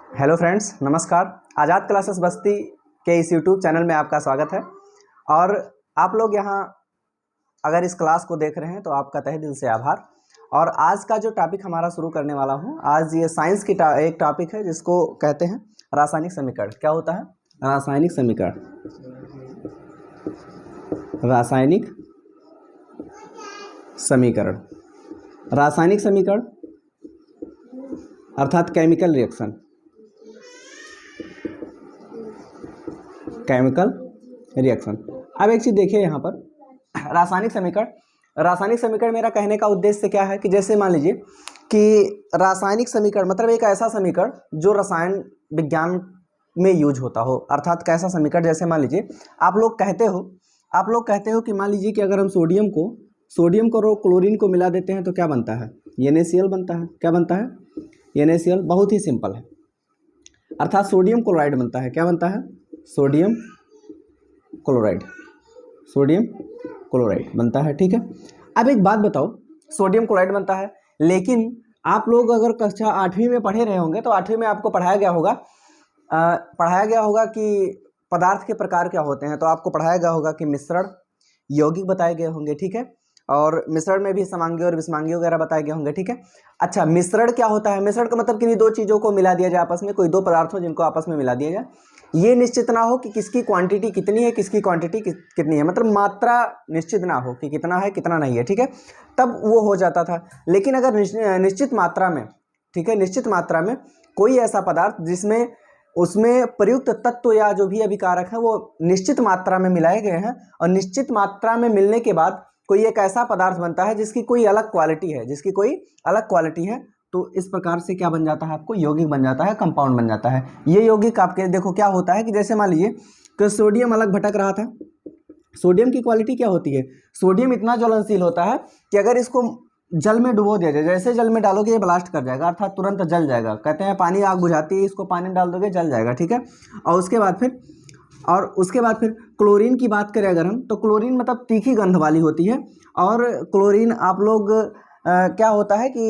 Hello friends, नमस्कार। आज़ाद classes बस्ती के इस यूट्यूब चैनल में आपका स्वागत है। और आप लोग यहाँ अगर इस क्लास को देख रहे हैं तो आपका तहे दिल से आभार। और आज का जो टॉपिक हमारा शुरू करने वाला हूँ, आज ये साइंस की एक टॉपिक है जिसको कहते हैं रासायनिक समीकरण। क्या होता है? रासायनिक समीकरण। रासायनिक समीकरण, रासायनिक समीकरण अर्थात केमिकल रिएक्शन, केमिकल रिएक्शन। अब एक चीज़ देखिए यहाँ पर, रासायनिक समीकरण मेरा कहने का उद्देश्य क्या है कि जैसे मान लीजिए कि रासायनिक समीकरण मतलब एक ऐसा समीकरण जो रसायन विज्ञान में यूज होता हो। अर्थात कैसा समीकरण, जैसे मान लीजिए आप लोग कहते हो कि मान लीजिए कि अगर हम सोडियम को और क्लोरीन को मिला देते हैं तो क्या बनता है? NaCl बनता है। क्या बनता है? NaCl। बहुत ही सिंपल है, अर्थात सोडियम क्लोराइड बनता है। क्या बनता है? सोडियम क्लोराइड बनता है। ठीक है। अब एक बात बताओ, सोडियम क्लोराइड बनता है, लेकिन आप लोग अगर कक्षा 8वीं में पढ़े रहे होंगे तो 8वीं में आपको पढ़ाया गया होगा कि पदार्थ के प्रकार क्या होते हैं। तो आपको पढ़ाया गया होगा कि मिश्रण, यौगिक बताए गए होंगे। ठीक है। और मिश्रण में भी समांगी और विषमांगी वगैरह बताए गए होंगे। ठीक है। अच्छा, मिश्रण क्या होता है? मिश्रण का मतलब किन्हीं दो चीज़ों को मिला दिया जाए आपस में, कोई दो पदार्थ हो जिनको आपस में मिला दिया जाए। ये निश्चित ना हो कि किसकी क्वांटिटी कितनी है, किसकी क्वांटिटी कितनी है, मतलब मात्रा निश्चित ना हो कि कितना है कितना नहीं है। ठीक है। तब वो हो जाता था। लेकिन अगर निश्चित मात्रा में, ठीक है, निश्चित मात्रा में कोई ऐसा पदार्थ जिसमें उसमें प्रयुक्त तत्व या जो भी अभिकारक है वो निश्चित मात्रा में मिलाए गए हैं, और निश्चित मात्रा में मिलने के बाद कोई एक ऐसा पदार्थ बनता है जिसकी कोई अलग क्वालिटी है, तो इस प्रकार से क्या बन जाता है? आपको यौगिक बन जाता है, कंपाउंड बन जाता है। ये यौगिक आपके देखो क्या होता है कि जैसे मान लीजिए कि सोडियम अलग भटक रहा था। सोडियम की क्वालिटी क्या होती है? सोडियम इतना ज्वलनशील होता है कि अगर इसको जल में डुबो दिया जाए, जैसे जल में डालोगे ये ब्लास्ट कर जाएगा, अर्थात तुरंत जल जाएगा। कहते हैं पानी आग बुझाती है, इसको पानी डाल दोगे जल जाएगा। ठीक है। और उसके बाद फिर क्लोरीन की बात करें अगर हम, तो क्लोरीन मतलब तीखी गंध वाली होती है। और क्लोरीन आप लोग क्या होता है कि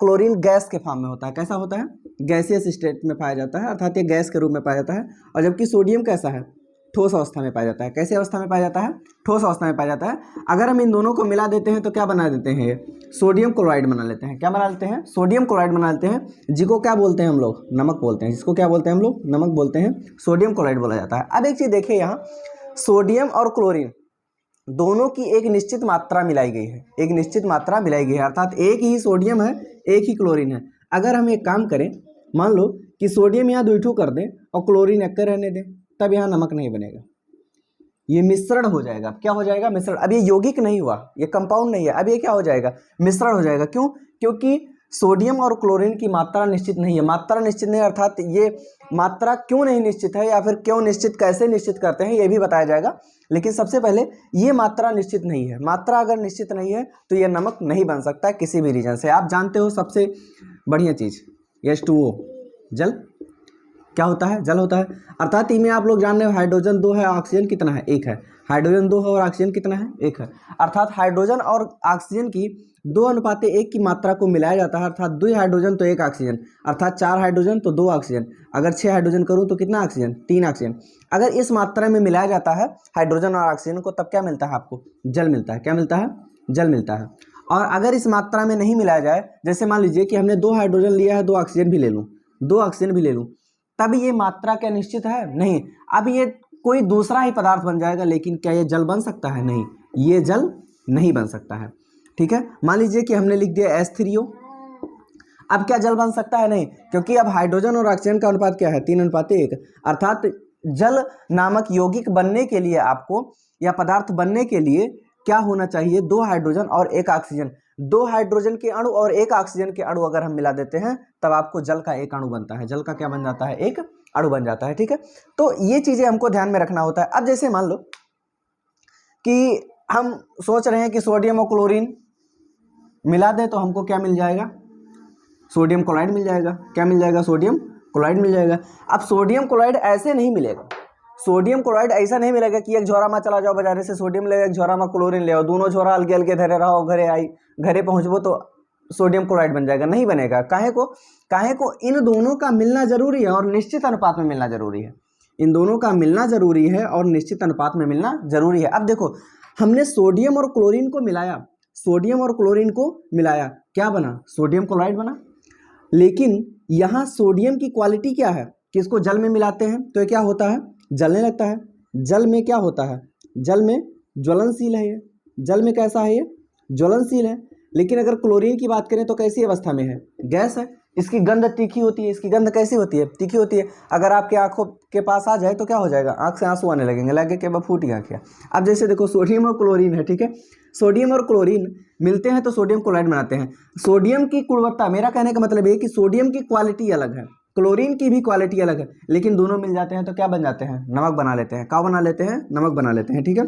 क्लोरीन गैस के फॉर्म में होता है। कैसा होता है? गैसियस स्टेट में पाया जाता है, अर्थात ये गैस के रूप में पाया जाता है। और जबकि सोडियम कैसा है? ठोस अवस्था में पाया जाता है। कैसी अवस्था में पाया जाता है? ठोस अवस्था में पाया जाता है। अगर हम इन दोनों को मिला देते हैं तो क्या बना देते हैं? सोडियम क्लोराइड बना लेते हैं। क्या बना लेते हैं? सोडियम क्लोराइड बना लेते हैं, जिसको क्या बोलते हैं हम लोग? नमक बोलते हैं। जिसको क्या बोलते हैं हम लोग? नमक बोलते हैं। सोडियम क्लोराइड बोला जाता है। अब एक चीज़ देखिए यहाँ, सोडियम और क्लोरीन दोनों की एक निश्चित मात्रा मिलाई गई है, अर्थात एक ही सोडियम है, एक ही क्लोरीन है। अगर हम एक काम करें, मान लो कि सोडियम यहाँ दुइठू कर दें और क्लोरीन एक रहने दें, तब यहाँ नमक नहीं बनेगा, ये मिश्रण हो जाएगा। क्या हो जाएगा? मिश्रण। अब ये यौगिक नहीं हुआ, ये कंपाउंड नहीं है, अब ये क्या हो जाएगा? मिश्रण हो जाएगा। क्यों? क्योंकि सोडियम और क्लोरीन की मात्रा निश्चित नहीं है। मात्रा निश्चित नहीं, अर्थात ये मात्रा क्यों नहीं निश्चित है या फिर क्यों निश्चित, कैसे निश्चित करते हैं ये भी बताया जाएगा। लेकिन सबसे पहले ये मात्रा निश्चित नहीं है। मात्रा अगर निश्चित नहीं है तो ये नमक नहीं बन सकता है किसी भी रीजन से। आप जानते हो सबसे बढ़िया चीज़ H2O, जल। क्या होता है? जल होता है। अर्थात इनमें आप लोग जान रहे हो हाइड्रोजन 2 है, ऑक्सीजन कितना है? 1 है। हाइड्रोजन 2 है और ऑक्सीजन कितना है? 1 है। अर्थात हाइड्रोजन और ऑक्सीजन की 2:1 की मात्रा को मिलाया जाता है, अर्थात 2 हाइड्रोजन तो 1 ऑक्सीजन, अर्थात 4 हाइड्रोजन तो 2 ऑक्सीजन। अगर 6 हाइड्रोजन करूँ तो कितना ऑक्सीजन? 3 ऑक्सीजन। अगर इस मात्रा में मिलाया जाता है हाइड्रोजन और ऑक्सीजन को, तब क्या मिलता है आपको? जल मिलता है। क्या मिलता है? जल मिलता है। और अगर इस मात्रा में नहीं मिलाया जाए, जैसे मान लीजिए कि हमने 2 हाइड्रोजन लिया है, 2 ऑक्सीजन भी ले लूँ, तब ये मात्रा क्या निश्चित है? नहीं। अब ये कोई दूसरा ही पदार्थ बन जाएगा, लेकिन क्या ये जल बन सकता है? नहीं, ये जल नहीं बन सकता है। ठीक है। मान लीजिए कि हमने लिख दिया H3O, अब क्या जल बन सकता है? नहीं, क्योंकि अब हाइड्रोजन और ऑक्सीजन का अनुपात क्या है? 3:1। अर्थात जल नामक यौगिक बनने के लिए आपको, या पदार्थ बनने के लिए क्या होना चाहिए? 2 हाइड्रोजन और 1 ऑक्सीजन। 2 हाइड्रोजन के अणु और 1 ऑक्सीजन के अणु अगर हम मिला देते हैं तब आपको जल का एक अणु बनता है। जल का क्या बन जाता है? एक अणु बन जाता है। ठीक है। तो ये चीजें हमको ध्यान में रखना होता है। अब जैसे मान लो कि हम सोच रहे हैं कि सोडियम और क्लोरीन मिला दें तो हमको क्या मिल जाएगा? सोडियम क्लोराइड मिल जाएगा। क्या मिल जाएगा? सोडियम क्लोराइड मिल जाएगा। अब सोडियम क्लोराइड ऐसे नहीं मिलेगा, सोडियम क्लोराइड ऐसा नहीं मिलेगा कि एक झोरा में चला जाओ बाजारे से सोडियम ले, एक झोरा में क्लोरीन ले आओ, दोनों झोरा अलगे अलगे धरे रहो, घरे पहुंचबो तो सोडियम क्लोराइड बन जाएगा, नहीं बनेगा। काहे को इन दोनों का मिलना जरूरी है और निश्चित अनुपात में मिलना जरूरी है। इन दोनों का मिलना जरूरी है और निश्चित अनुपात में मिलना जरूरी है। अब देखो हमने सोडियम और क्लोरीन को मिलाया, सोडियम और क्लोरीन को मिलाया, क्या बना? सोडियम क्लोराइड बना। लेकिन यहाँ सोडियम की क्वालिटी क्या है कि इसको जल में मिलाते हैं तो ये क्या होता है? जलने लगता है। जल में क्या होता है? जल में ज्वलनशील है ये। जल में कैसा है ये? ज्वलनशील है। लेकिन अगर क्लोरीन की बात करें तो कैसी अवस्था में है? गैस है। इसकी गंध तीखी होती है। इसकी गंध कैसी होती है? तीखी होती है। अगर आपके आंखों के पास आ जाए तो क्या हो जाएगा? आंख से आंसू आने लगेंगे, लगे कि अब फूट गया क्या। अब जैसे देखो सोडियम और क्लोरीन है, ठीक है, सोडियम और क्लोरीन मिलते हैं तो सोडियम क्लोराइड बनाते हैं। सोडियम की गुणवत्ता, मेरा कहने का मतलब ये कि सोडियम की क्वालिटी अलग है, क्लोरीन की भी क्वालिटी अलग है, लेकिन दोनों मिल जाते हैं तो क्या बन जाते हैं? नमक बना लेते हैं। क्या बना लेते हैं? नमक बना लेते हैं, ठीक है।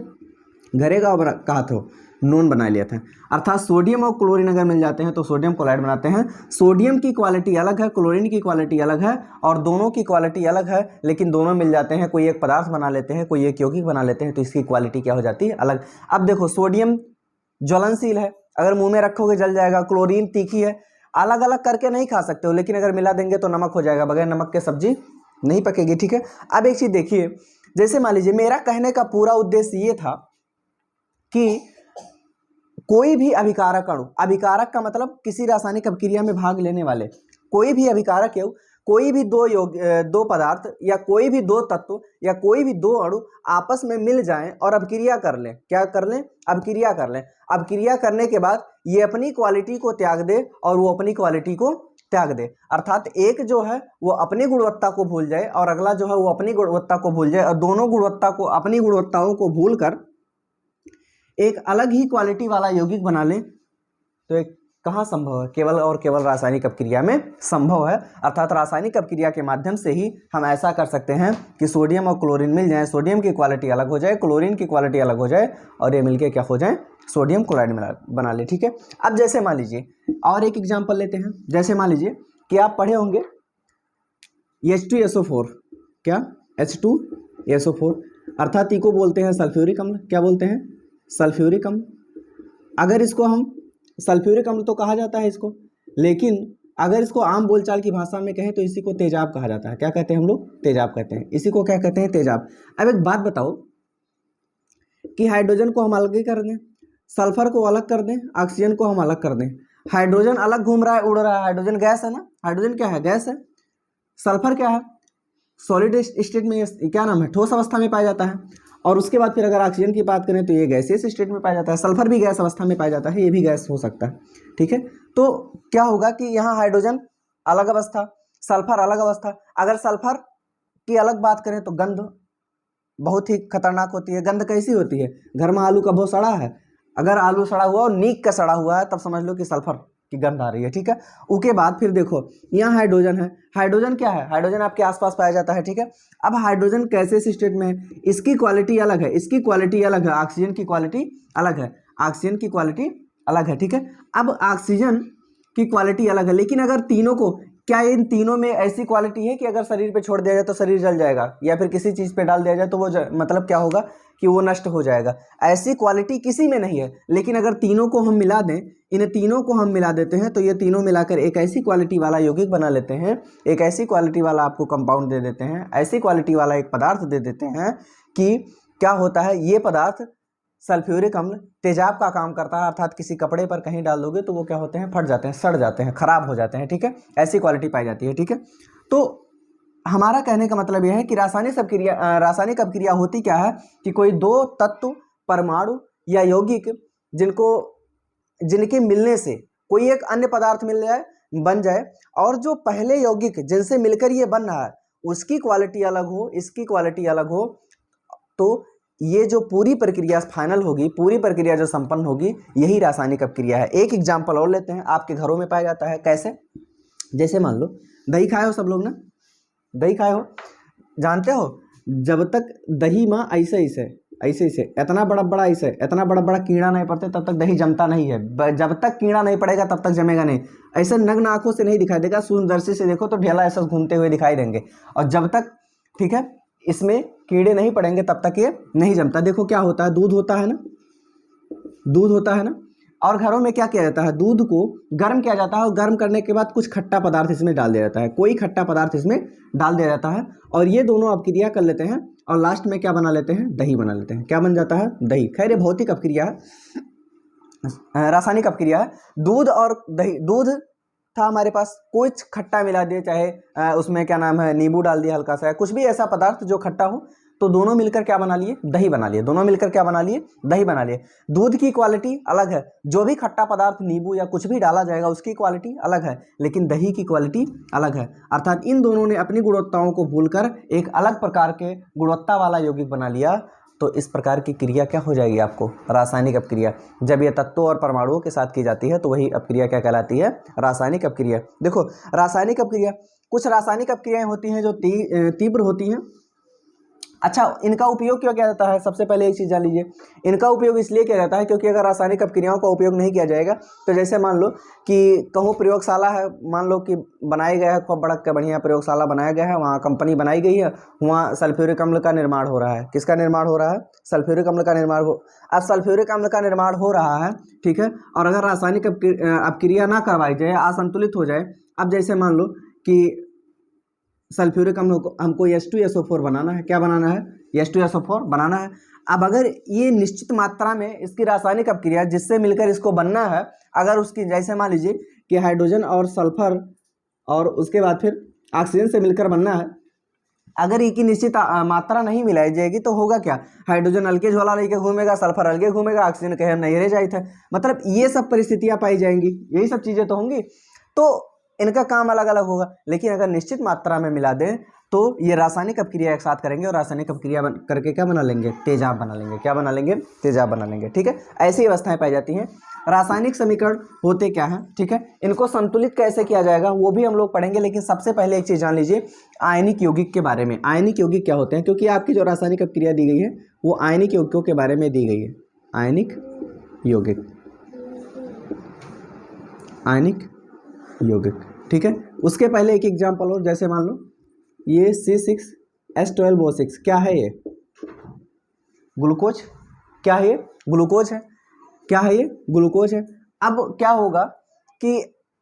घरे का कहा था नून बना लिया था। अर्थात सोडियम और क्लोरीन अगर मिल जाते हैं तो सोडियम क्लोराइड बनाते हैं। सोडियम की क्वालिटी अलग है, क्लोरीन की क्वालिटी अलग है, और दोनों की क्वालिटी अलग है, लेकिन दोनों मिल जाते हैं, कोई एक पदार्थ बना लेते हैं, कोई एक यौगिक बना लेते हैं, तो इसकी क्वालिटी क्या हो जाती है? अलग। अब देखो सोडियम ज्वलनशील है, अगर मुंह में रखोगे जल जाएगा। क्लोरीन तीखी है, अलग अलग करके नहीं खा सकते हो, लेकिन अगर मिला देंगे तो नमक हो जाएगा, बगैर नमक के सब्जी नहीं पकेगी, ठीक है। अब एक चीज देखिए, जैसे मान लीजिए मेरा कहने का पूरा उद्देश्य ये था कि कोई भी अभिकारक अणु, अभिकारक का मतलब किसी रासायनिक अभिक्रिया में भाग लेने वाले, कोई भी अभिकारक है, कोई भी दो पदार्थ या कोई भी दो तत्व या कोई भी दो अणु आपस में मिल जाएं और अभिक्रिया कर लें। क्या कर लें? अभिक्रिया कर लें। अभिक्रिया करने के बाद ये अपनी क्वालिटी को त्याग दे और वो अपनी क्वालिटी को त्याग दे। अर्थात एक जो है वो अपनी गुणवत्ता को भूल जाए और अगला जो है वो अपनी गुणवत्ता को भूल जाए, और दोनों गुणवत्ता को, अपनी गुणवत्ताओं को भूल कर एक अलग ही क्वालिटी वाला यौगिक बना ले, तो एक कहाँ संभव है? केवल और केवल रासायनिक अपक्रिया में संभव है। अर्थात रासायनिक अपक्रिया के माध्यम से ही हम ऐसा कर सकते हैं कि सोडियम और क्लोरीन मिल जाए, सोडियम की क्वालिटी अलग हो जाए, क्लोरीन की क्वालिटी अलग हो जाए, और ये मिलके क्या हो जाए? सोडियम क्लोराइड बना ले, ठीक है। अब जैसे मान लीजिए और एक एग्जाम्पल लेते हैं। जैसे मान लीजिए कि आप पढ़े होंगे H2SO4, क्या? H2SO4 अर्थात इको बोलते हैं सल्फ्यूरिक अम्ल। क्या बोलते हैं? सल्फ्यूरिक अम्ल। अगर इसको हम सल्फ्यूरिक अम्ल तो कहा जाता है इसको, लेकिन अगर इसको आम बोलचाल की भाषा में कहें तो इसी को तेजाब कहा जाता है। क्या कहते हैं हम लोग? तेजाब कहते हैं। इसी को क्या कहते हैं? तेजाब। अब एक बात बताओ कि हाइड्रोजन को हम अलग ही कर दें, सल्फर को अलग कर दें, ऑक्सीजन को हम अलग कर दें। हाइड्रोजन अलग घूम रहा है, उड़ रहा है। हाइड्रोजन गैस है ना, हाइड्रोजन क्या है? गैस है। सल्फर क्या है? सॉलिड स्टेट में, क्या नाम है, ठोस अवस्था में पाया जाता है। और उसके बाद फिर अगर ऑक्सीजन की बात करें तो ये गैसियस स्टेट में पाया जाता है। सल्फर भी गैस अवस्था में पाया जाता है, ये भी गैस हो सकता है, ठीक है। तो क्या होगा कि यहाँ हाइड्रोजन अलग अवस्था, सल्फर अलग अवस्था। अगर सल्फर की अलग बात करें तो गंध बहुत ही खतरनाक होती है। गंध कैसी होती है? घर में आलू का बहुत सड़ा है, अगर आलू सड़ा हुआ और नीक का सड़ा हुआ है तब समझ लो कि सल्फर की गंध आ रही है, ठीक है। उसके बाद फिर देखो यहाँ हाइड्रोजन है। हाइड्रोजन क्या है? हाइड्रोजन आपके आसपास पाया जाता है, ठीक है। अब हाइड्रोजन कैसे स्टेट में है? इसकी क्वालिटी अलग है, इसकी क्वालिटी अलग है, ऑक्सीजन की क्वालिटी अलग है, ऑक्सीजन की क्वालिटी अलग है, ठीक है। अब ऑक्सीजन की क्वालिटी अलग है, लेकिन अगर तीनों को, क्या इन तीनों में ऐसी क्वालिटी है कि अगर शरीर पे छोड़ दिया जाए तो शरीर जल जाएगा, या फिर किसी चीज़ पे डाल दिया जाए तो वो मतलब क्या होगा कि वो नष्ट हो जाएगा? ऐसी क्वालिटी किसी में नहीं है। लेकिन अगर तीनों को हम मिला दें, इन तीनों को हम मिला देते हैं तो ये तीनों मिलाकर एक ऐसी क्वालिटी वाला यौगिक बना लेते हैं, एक ऐसी क्वालिटी वाला आपको कंपाउंड दे देते हैं, ऐसी क्वालिटी वाला एक पदार्थ दे देते हैं कि क्या होता है, ये पदार्थ सल्फ्यूरिक अम्ल तेजाब का काम करता है। अर्थात किसी कपड़े पर कहीं डाल दोगे तो वो क्या होते हैं? फट जाते हैं, सड़ जाते हैं, खराब हो जाते हैं, ठीक है। ऐसी क्वालिटी पाई जाती है, ठीक है। तो हमारा कहने का मतलब यह है कि रासायनिक अपक्रिया होती क्या है कि कोई दो तत्व, परमाणु या यौगिक जिनके मिलने से कोई एक अन्य पदार्थ बन जाए, और जो पहले यौगिक जिनसे मिलकर ये बन रहा है उसकी क्वालिटी अलग हो, इसकी क्वालिटी अलग हो, तो ये जो पूरी प्रक्रिया फाइनल होगी, पूरी प्रक्रिया जो संपन्न होगी, यही रासायनिक अपक्रिया है। एक एग्जाम्पल और लेते हैं, आपके घरों में पाया जाता है। कैसे? जैसे मान लो दही खाए हो सब लोग ना, दही खाए हो, जानते हो जब तक दही में ऐसे इतना बड़ा कीड़ा नहीं पड़ते तब तक दही जमता नहीं है। जब तक कीड़ा नहीं पड़ेगा तब तक जमेगा नहीं। ऐसे नग्न आंखों से नहीं दिखाई देगा, सूक्ष्मदर्शी से देखो तो ढेला ऐसा घूमते हुए दिखाई देंगे। और जब तक, ठीक है, इसमें कीड़े नहीं पड़ेंगे तब तक ये नहीं जमता। देखो क्या होता है, दूध होता है ना, और घरों में क्या किया जाता है, दूध को गर्म किया जाता है और गर्म करने के बाद कुछ खट्टा पदार्थ इसमें डाल दिया जाता है, कोई खट्टा पदार्थ इसमें डाल दिया जाता है और ये दोनों अपक्रिया कर लेते हैं और लास्ट में क्या बना लेते हैं, दही बना लेते हैं। क्या बन जाता है, दही। खैर ये भौतिक अपक्रिया है, रासायनिक अपक्रिया है। दूध और दही, दूध था हमारे पास, कुछ खट्टा मिला दिए, चाहे उसमें क्या नाम है नींबू डाल दिया हल्का सा, कुछ भी ऐसा पदार्थ जो खट्टा हो, तो दोनों मिलकर क्या बना लिए, दही बना लिए। दोनों मिलकर क्या बना लिए, दही बना लिए। दूध की क्वालिटी अलग है, जो भी खट्टा पदार्थ नींबू या कुछ भी डाला जाएगा उसकी क्वालिटी अलग है, लेकिन दही की क्वालिटी अलग है। अर्थात इन दोनों ने अपनी गुणवत्ताओं को भूलकर एक अलग प्रकार के गुणवत्ता वाला यौगिक बना लिया। तो इस प्रकार की क्रिया क्या हो जाएगी आपको, रासायनिक अपक्रिया। जब यह तत्वों और परमाणुओं के साथ की जाती है तो वही अपक्रिया क्या कहलाती है, रासायनिक अपक्रिया। देखो रासायनिक अपक्रिया, कुछ रासायनिक अपक्रियाएं होती हैं जो तीव्र होती हैं। अच्छा, इनका उपयोग क्यों किया जाता है, सबसे पहले एक चीज़ जान लीजिए। इनका उपयोग इसलिए किया जाता है क्योंकि अगर रासायनिक अपक्रियाओं का उपयोग नहीं किया जाएगा तो जैसे मान लो कि कहूँ प्रयोगशाला है, मान लो कि बनाया गया है, खूब बड़ा का बढ़िया प्रयोगशाला बनाया गया है, वहाँ कंपनी बनाई गई है, वहाँ सल्फ्यूरिक अम्ल का निर्माण हो रहा है। किसका निर्माण हो रहा है, सल्फ्यूरिक अम्ल का निर्माण हो। अब सल्फ्यूरिक अम्ल का निर्माण हो रहा है, ठीक है, और अगर रासायनिक अपक्रिया ना करवाई जाए, असंतुलित हो जाए। अब जैसे मान लो कि सल्फ्यूरिक अम्ल को हमको H2SO4 बनाना है, क्या बनाना है, H2SO4 बनाना है। अब अगर ये निश्चित मात्रा में इसकी रासायनिक अपक्रिया जिससे मिलकर इसको बनना है, अगर उसकी जैसे मान लीजिए कि हाइड्रोजन और सल्फर और उसके बाद फिर ऑक्सीजन से मिलकर बनना है, अगर इसकी निश्चित मात्रा नहीं मिलाई जाएगी तो होगा क्या, हाइड्रोजन अलगे झोला लेके घूमेगा, सल्फर अलगे घूमेगा, ऑक्सीजन कहीं नहीं रह जाए थे। मतलब ये सब परिस्थितियां पाई जाएंगी, यही सब चीज़ें तो होंगी, तो इनका काम अलग अलग होगा। लेकिन अगर निश्चित मात्रा में मिला दें तो ये रासायनिक अपक्रिया एक साथ करेंगे और रासायनिक अपक्रिया करके क्या बना लेंगे, तेजाब बना लेंगे। क्या बना लेंगे, तेजाब बना लेंगे। ठीक है, ऐसी अवस्थाएं पाई जाती हैं। रासायनिक समीकरण होते क्या हैं, ठीक है, इनको संतुलित कैसे किया जाएगा वो भी हम लोग पढ़ेंगे। लेकिन सबसे पहले एक चीज़ जान लीजिए आयनिक यौगिक के बारे में। आयनिक यौगिक क्या होते हैं, क्योंकि आपकी जो रासायनिक अपक्रिया दी गई है वो आयनिक यौगिकों के बारे में दी गई है। आयनिक यौगिक, आयनिक यौगिक, ठीक है। उसके पहले एक एग्जाम्पल और, जैसे मान लो ये C6H12O6 क्या है, ये ग्लूकोज। क्या है ये, ग्लूकोज है। क्या है ये, ग्लूकोज है। अब क्या होगा कि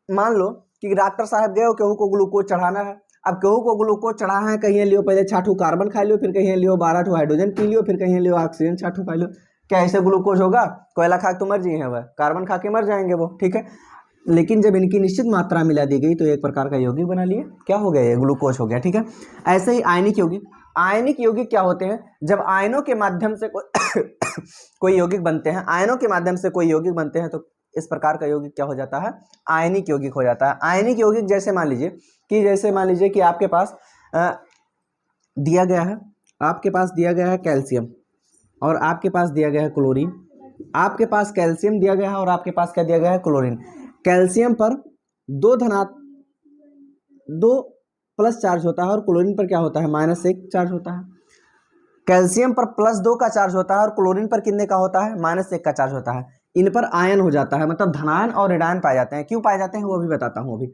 मान लो कि डॉक्टर साहब गए केहू को ग्लूकोज चढ़ाना है। अब केहू को ग्लूकोज चढ़ाना है, कहीं लियो पहले 6 कार्बन खा लियो, फिर कहीं लियो 12 हाइड्रोजन पी लियो, फिर कहीं लियो ऑक्सीजन 6 खा लियो। क्या ऐसे ग्लूकोज होगा, कोयला खा के तो मर जाए वह, कार्बन खा के मर जाएंगे वो, ठीक है। लेकिन जब इनकी निश्चित मात्रा मिला दी गई तो एक प्रकार का यौगिक बना लिए, क्या हो गया, ये ग्लूकोज हो गया, ठीक है। ऐसे ही आयनिक यौगिक, आयनिक यौगिक क्या होते हैं, जब आयनों के माध्यम से कोई यौगिक बनते हैं, आयनों के माध्यम से कोई यौगिक बनते हैं तो इस प्रकार का यौगिक क्या हो जाता है, आयनिक यौगिक हो जाता है। आयनिक यौगिक जैसे मान लीजिए कि आपके पास दिया गया है, आपके पास दिया गया है कैल्शियम और आपके पास दिया गया है क्लोरीन। आपके पास कैल्शियम दिया गया है और आपके पास क्या दिया गया है, क्लोरीन। कैल्शियम पर 2 प्लस चार्ज होता है और क्लोरीन पर क्या होता है, -1 चार्ज होता है। कैल्शियम पर +2 का चार्ज होता है और क्लोरीन पर कितने का होता है, -1 का चार्ज होता है। इन पर आयन हो जाता है, मतलब धनायन और ऋणायन पाए जाते हैं। क्यों पाए जाते हैं वो भी बताता हूँ अभी।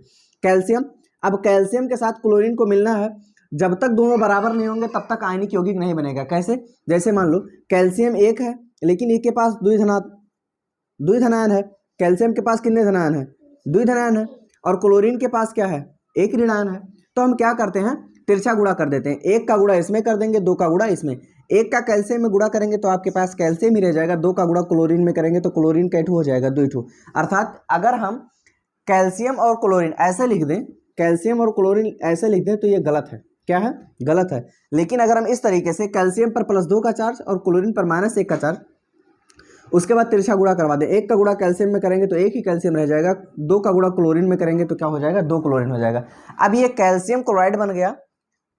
कैल्शियम, अब कैल्शियम के साथ क्लोरीन को मिलना है, जब तक दोनों बराबर नहीं होंगे तब तक आयनिक यौगिक नहीं बनेगा। कैसे, जैसे मान लो कैल्शियम 1 है लेकिन एक के पास द्विधनायन है। कैल्शियम के पास कितने धनायन है, 2 धनायन है, और क्लोरीन के पास क्या है, 1 ऋणायन है। तो हम क्या करते हैं, तिरछा गुणा कर देते हैं। 1 का गुणा इसमें कर देंगे, 2 का गुणा इसमें। 1 का कैल्शियम में गुणा करेंगे तो आपके पास कैल्शियम ही रह जाएगा, 2 का गुणा क्लोरीन में करेंगे तो क्लोरीन का 2 हो जाएगा, 2। अर्थात अगर हम कैल्शियम और क्लोरीन ऐसे लिख दें, कैल्शियम और क्लोरीन ऐसे लिख दें तो ये गलत है। क्या है, गलत है। लेकिन अगर हम इस तरीके से कैल्शियम पर +2 का चार्ज और क्लोरीन पर -1 का चार्ज, उसके बाद तिरछा गुणा करवा दें। 1 का गुणा कैल्शियम में करेंगे तो 1 ही कैल्शियम रह जाएगा, 2 का गुणा क्लोरीन में करेंगे तो क्या हो जाएगा, 2 क्लोरीन हो जाएगा। अब ये कैल्शियम क्लोराइड बन गया।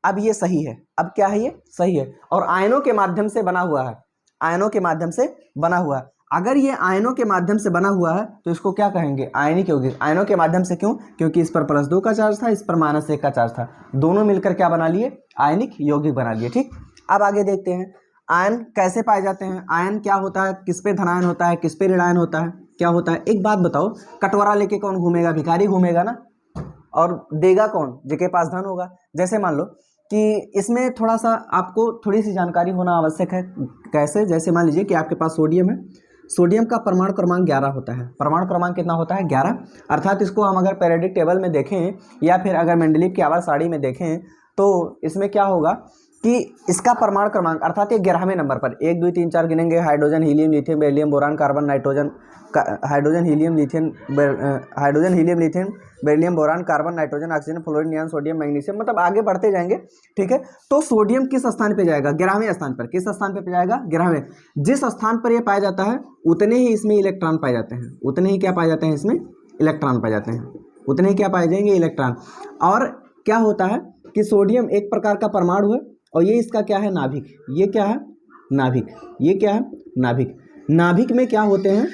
अब ये सही है, अब क्या है, ये सही है और आयनों के माध्यम से बना हुआ है। आयनों के माध्यम से बना हुआ है। अगर ये आयनों के माध्यम से बना हुआ है तो इसको क्या कहेंगे, आयनिक यौगिक। आयनों के माध्यम से क्यों, क्योंकि इस पर +2 का चार्ज था, इस पर -1 का चार्ज था, दोनों मिलकर क्या बना लिए, आयनिक यौगिक बना लिए। ठीक, अब आगे देखते हैं आयन कैसे पाए जाते हैं। आयन क्या होता है, किस पे धनायन होता है, किस पे ऋणायन होता है, क्या होता है। एक बात बताओ, कटोरा लेके कौन घूमेगा, भिखारी घूमेगा ना, और देगा कौन, जिसके पास धन होगा। जैसे मान लो कि इसमें थोड़ा सा आपको थोड़ी सी जानकारी होना आवश्यक है। कैसे, जैसे मान लीजिए कि आपके पास सोडियम है, सोडियम का परमाणु क्रमांक 11 होता है। परमाणु क्रमांक कितना होता है? 11। अर्थात इसको हम अगर पीरियोडिक टेबल में देखें या फिर अगर मेंडलीव की आवर्त सारणी में देखें तो इसमें क्या होगा कि इसका परमाणु क्रमांक अर्थात ये 11वें नंबर पर 1 2 3 4 गिनेंगे, hydrogen helium lithium beryllium boron carbon nitrogen, hydrogen helium lithium beryllium boron carbon nitrogen oxygen fluorine neon sodium magnesium, मतलब आगे बढ़ते जाएंगे। ठीक है, तो सोडियम किस स्थान पे जाएगा? 11वें स्थान पर। किस स्थान पे जाएगा? 11वें। जिस स्थान पर ये पाया जाता है उतने ही इसमें इलेक्ट्रॉन पाए जाते हैं, उतने ही क्या पाए जाते हैं? इसमें इलेक्ट्रॉन पाए जाते हैं, उतने ही क्या पाए जाएंगे? इलेक्ट्रॉन। और क्या होता है कि सोडियम एक प्रकार का परमाणु है और ये इसका क्या है? नाभिक। ये क्या है? नाभिक। ये क्या है? नाभिक। नाभिक में क्या होते हैं?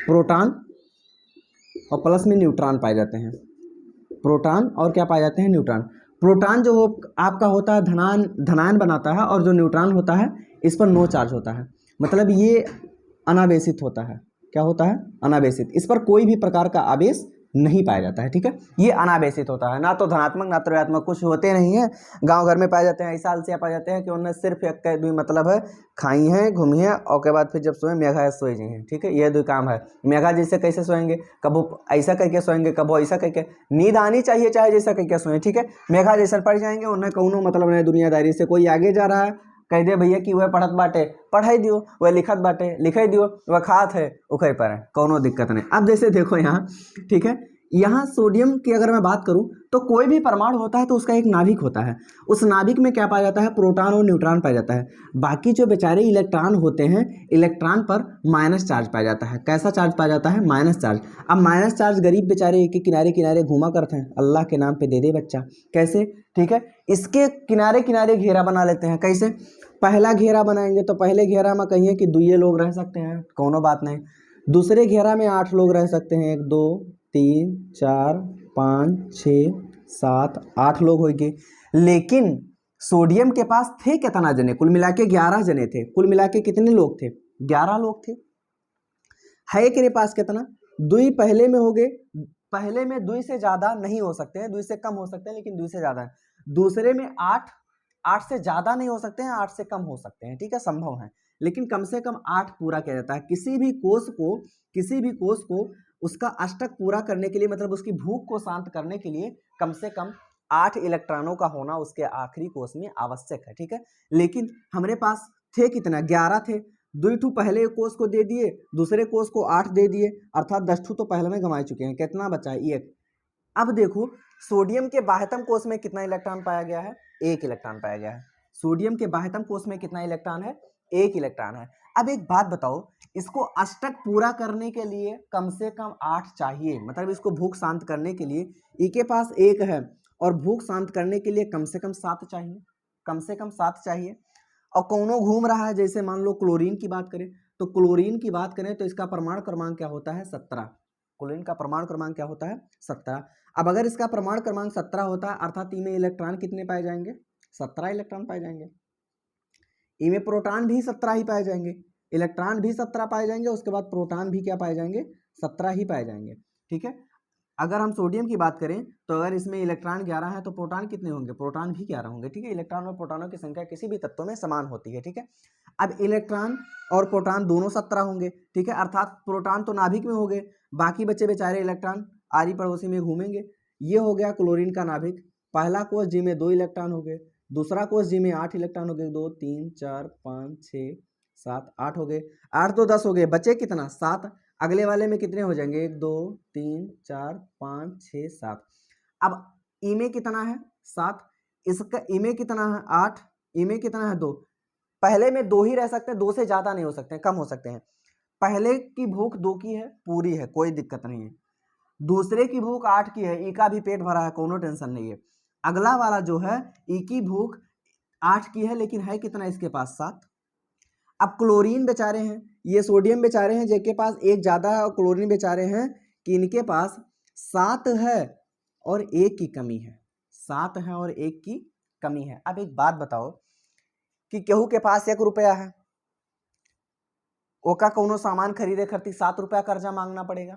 प्रोटॉन और प्लस में न्यूट्रॉन पाए जाते हैं। प्रोटॉन और क्या पाए जाते हैं? न्यूट्रॉन। प्रोटॉन जो आपका होता है धनायन बनाता है और जो न्यूट्रॉन होता है इस पर नो चार्ज होता है, मतलब ये अनावेशित होता है। क्या होता है? अनावेशित। इस पर कोई भी प्रकार का आवेश नहीं पाया जाता है। ठीक है, ये अनावेशित होता है, ना तो धनात्मक ना तो ऋणात्मक, कुछ होते नहीं है। गांव घर में पाए जाते हैं, ऐसा अलसिया पाए जाते हैं कि उन्हें सिर्फ एक का दुई मतलब है, खाई हैं घूमी हैं और के बाद फिर जब सोए मेघा सोए जी हैं। ठीक है, ये दो काम है। मेघा जैसे कैसे सोएंगे, कब ऐसा करके सोएंगे, कब ऐसा करके, नींद आनी चाहिए चाहे जैसा करके सोएं। ठीक है, मेघा जैसा पड़ जाएंगे, उन्हें कौनो मतलब नहीं दुनियादारी से। कोई आगे जा रहा है, कह दे भैया कि वह पढ़त बाटे पढ़ाई दियो, वह लिखत बाटे लिखाई दियो, वह खात है उखई पर है, कोनो दिक्कत नहीं। अब जैसे देखो यहाँ, ठीक है, यहाँ सोडियम की अगर मैं बात करूं तो कोई भी परमाणु होता है तो उसका एक नाभिक होता है। उस नाभिक में क्या पाया जाता है? प्रोटॉन और न्यूट्रॉन पाया जाता है। बाकी जो बेचारे इलेक्ट्रॉन होते हैं, इलेक्ट्रॉन पर माइनस चार्ज पाया जाता है। कैसा चार्ज पाया जाता है? Minus charge. अब माइनस चार्ज गरीब बेचारे एक किनारे किनारे घूमा करते हैं, अल्लाह के नाम पे दे दे बच्चा। कैसे? ठीक है, इसके किनारे किनारे घेरा बना लेते हैं। कैसे? पहला घेरा बनाएंगे तो पहले घेरा में कहिए कि 2 लोग रह सकते हैं, कोनो बात नहीं। दूसरे घेरा में 8 लोग रह सकते हैं, 1 2 3 4 5 6 7 8 लोग होंगे। लेकिन सोडियम के पास थे कितना जने? कुल मिला के 11 जने थे। कुल मिला के कितने लोग थे? 11 लोग थे। है के पास कितना? 2 पहले में हो गए। पहले में 2 से ज्यादा नहीं हो सकते हैं, 2 से कम हो सकते हैं, लेकिन 2 से ज्यादा है। दूसरे में 8 से ज्यादा नहीं हो सकते हैं, 8 से कम हो सकते हैं। ठीक है, संभव है, लेकिन कम से कम 8 पूरा किया जाता है। किसी भी कोष को उसका अष्टक पूरा करने के लिए, मतलब उसकी भूख को शांत करने के लिए कम से कम 8 इलेक्ट्रॉनों का होना उसके आखिरी कोष में आवश्यक है। ठीक है, लेकिन हमारे पास थे कितना? 11 थे। 2 पहले कोष को दे दिए, दूसरे कोष को 8 दे दिए, अर्थात 10 तो पहले में गंवा चुके हैं। कितना बचा है? 1। अब देखो सोडियम के बाह्यतम कोष में कितना इलेक्ट्रॉन पाया गया है? 1 इलेक्ट्रॉन पाया गया है। सोडियम के बाह्यतम कोष में कितना इलेक्ट्रॉन है? 1 इलेक्ट्रॉन है। अब एक बात बताओ, इसको अष्टक पूरा करने के लिए कम से कम 8 चाहिए, मतलब इसको भूख शांत करने के लिए ई के पास 1 है और भूख शांत करने के लिए कम से कम 7 चाहिए, कम से कम 7 चाहिए। और कौनो घूम रहा है, जैसे मान लो क्लोरीन की बात करें तो क्लोरीन की बात करें तो इसका परमाणु क्रमांक क्या होता है? 17। क्लोरीन का परमाणु क्रमांक क्या होता है? 17। अब अगर इसका परमाणु क्रमांक 17 होता है, अर्थात इनमें इलेक्ट्रॉन कितने पाए जाएंगे? 17 इलेक्ट्रॉन पाए जाएंगे। इनमें प्रोटॉन भी 17 ही पाए जाएंगे, इलेक्ट्रॉन भी 17 पाए जाएंगे, उसके बाद प्रोटॉन भी क्या पाए जाएंगे? 17 ही पाए जाएंगे। ठीक है, अगर हम सोडियम की बात करें तो अगर इसमें इलेक्ट्रॉन 11 है तो प्रोटॉन कितने होंगे? प्रोटॉन भी 11 होंगे। ठीक है, इलेक्ट्रॉन और प्रोटॉनों की संख्या किसी भी तत्व में समान होती है। ठीक है, अब इलेक्ट्रॉन और प्रोटॉन दोनों 17 होंगे। ठीक है, अर्थात प्रोटॉन तो नाभिक में हो गए, बाकी बचे बेचारे इलेक्ट्रॉन आरी पड़ोसी में घूमेंगे। ये हो गया क्लोरीन का नाभिक। पहला कोष जी में 2 इलेक्ट्रॉन हो गए, दूसरा कोष जी में 8 इलेक्ट्रॉन हो गए, 2 3 4 5 6 7 8 हो गए। 8 तो 10 हो गए, बचे कितना? 7। अगले वाले में कितने हो जाएंगे? 1 2 3 4 5 6 7। अब इमे कितना है? 7। इसका इमे कितना है? 8। इमे कितना है? 2। पहले में 2 ही रह सकते हैं, 2 से ज्यादा नहीं हो सकते हैं, कम हो सकते हैं। पहले की भूख 2 की है, पूरी है, कोई दिक्कत नहीं है। दूसरे की भूख 8 की है, ई का भी पेट भरा है, कोनो टेंशन नहीं है। अगला वाला जो है ई की भूख 8 की है, लेकिन है कितना इसके पास? 7। अब क्लोरीन बेचारे हैं, ये सोडियम बेचारे हैं जिनके पास 1 ज्यादा है, और क्लोरीन बेचारे हैं कि इनके पास 7 है और 1 की कमी है। 7 है और 1 की कमी है। अब एक बात बताओ कि केहू के पास 1 रुपया है, ओका कोनो सामान खरीदे खातिर 7 रुपया कर्जा मांगना पड़ेगा।